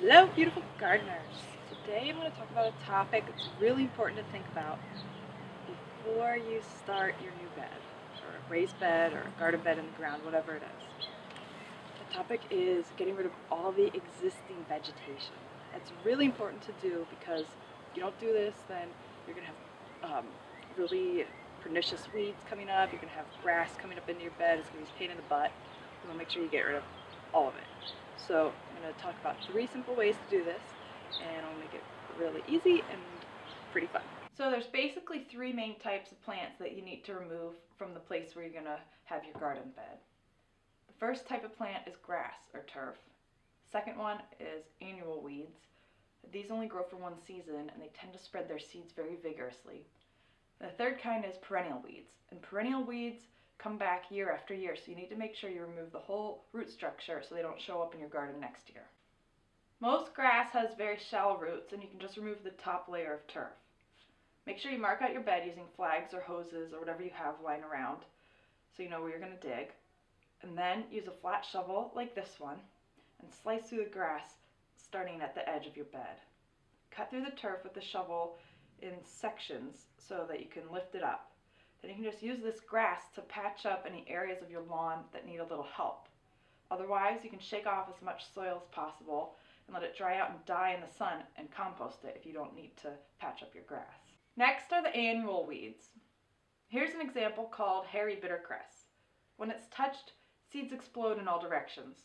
Hello, beautiful gardeners. Today I'm going to talk about a topic that's really important to think about before you start your new bed, or a raised bed, or a garden bed in the ground, whatever it is. The topic is getting rid of all the existing vegetation. It's really important to do because if you don't do this, then you're going to have really pernicious weeds coming up. You're going to have grass coming up into your bed. It's going to be a pain in the butt. You want to make sure you get rid of all of it. So I'm going to talk about 3 simple ways to do this, and I'll make it really easy and pretty fun. So there's basically 3 main types of plants that you need to remove from the place where you're going to have your garden bed. The first type of plant is grass or turf. The second one is annual weeds. These only grow for one season and they tend to spread their seeds very vigorously. The third kind is perennial weeds, and perennial weeds come back year after year, so you need to make sure you remove the whole root structure so they don't show up in your garden next year. Most grass has very shallow roots, and you can just remove the top layer of turf. Make sure you mark out your bed using flags or hoses or whatever you have lying around so you know where you're going to dig. And then use a flat shovel like this one and slice through the grass starting at the edge of your bed. Cut through the turf with the shovel in sections so that you can lift it up. Then you can just use this grass to patch up any areas of your lawn that need a little help. Otherwise, you can shake off as much soil as possible and let it dry out and die in the sun and compost it if you don't need to patch up your grass. Next are the annual weeds. Here's an example called hairy bittercress. When it's touched, seeds explode in all directions.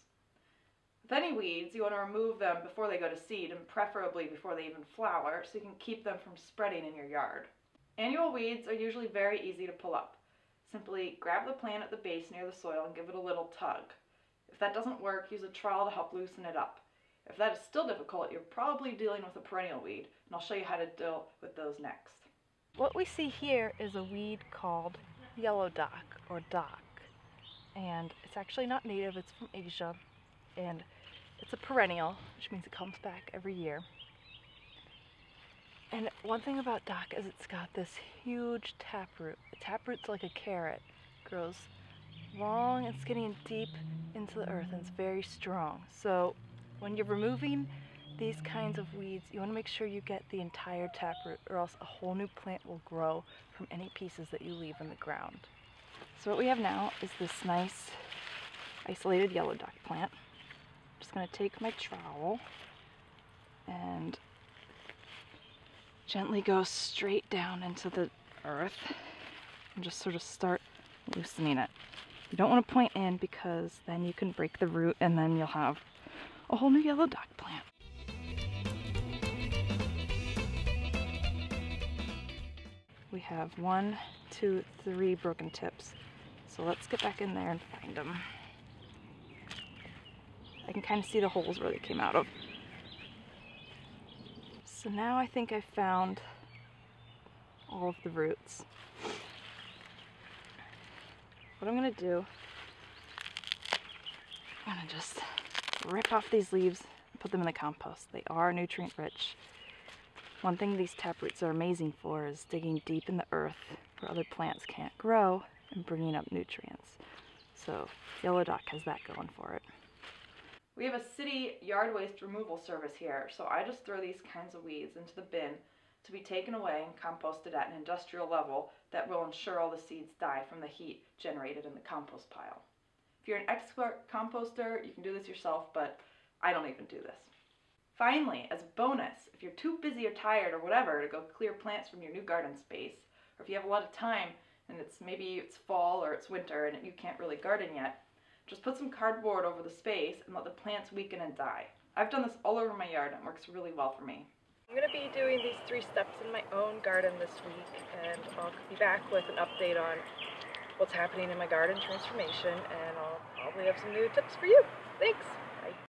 With any weeds, you want to remove them before they go to seed, and preferably before they even flower, so you can keep them from spreading in your yard. Annual weeds are usually very easy to pull up. Simply grab the plant at the base near the soil and give it a little tug. If that doesn't work, use a trowel to help loosen it up. If that is still difficult, you're probably dealing with a perennial weed, and I'll show you how to deal with those next. What we see here is a weed called yellow dock, or dock. And it's actually not native, it's from Asia, and it's a perennial, which means it comes back every year. And one thing about dock is it's got this huge taproot. The taproot's like a carrot. It grows long and skinny and deep into the earth, and it's very strong. So when you're removing these kinds of weeds, you want to make sure you get the entire taproot, or else a whole new plant will grow from any pieces that you leave in the ground. So what we have now is this nice isolated yellow dock plant. I'm just going to take my trowel and gently go straight down into the earth and just sort of start loosening it. You don't want to point in because then you can break the root and then you'll have a whole new yellow dock plant. We have 1, 2, 3 broken tips. So let's get back in there and find them. I can kind of see the holes where they came out of. So now I think I've found all of the roots. What I'm going to do, I'm going to just rip off these leaves and put them in the compost. They are nutrient rich. One thing these taproots are amazing for is digging deep in the earth where other plants can't grow and bringing up nutrients. So yellow dock has that going for it. We have a city yard waste removal service here, so I just throw these kinds of weeds into the bin to be taken away and composted at an industrial level that will ensure all the seeds die from the heat generated in the compost pile. If you're an expert composter, you can do this yourself, but I don't even do this. Finally, as a bonus, if you're too busy or tired or whatever to go clear plants from your new garden space, or if you have a lot of time and maybe it's fall or it's winter and you can't really garden yet, just put some cardboard over the space and let the plants weaken and die. I've done this all over my yard and it works really well for me. I'm going to be doing these 3 steps in my own garden this week, and I'll be back with an update on what's happening in my garden transformation, and I'll probably have some new tips for you. Thanks!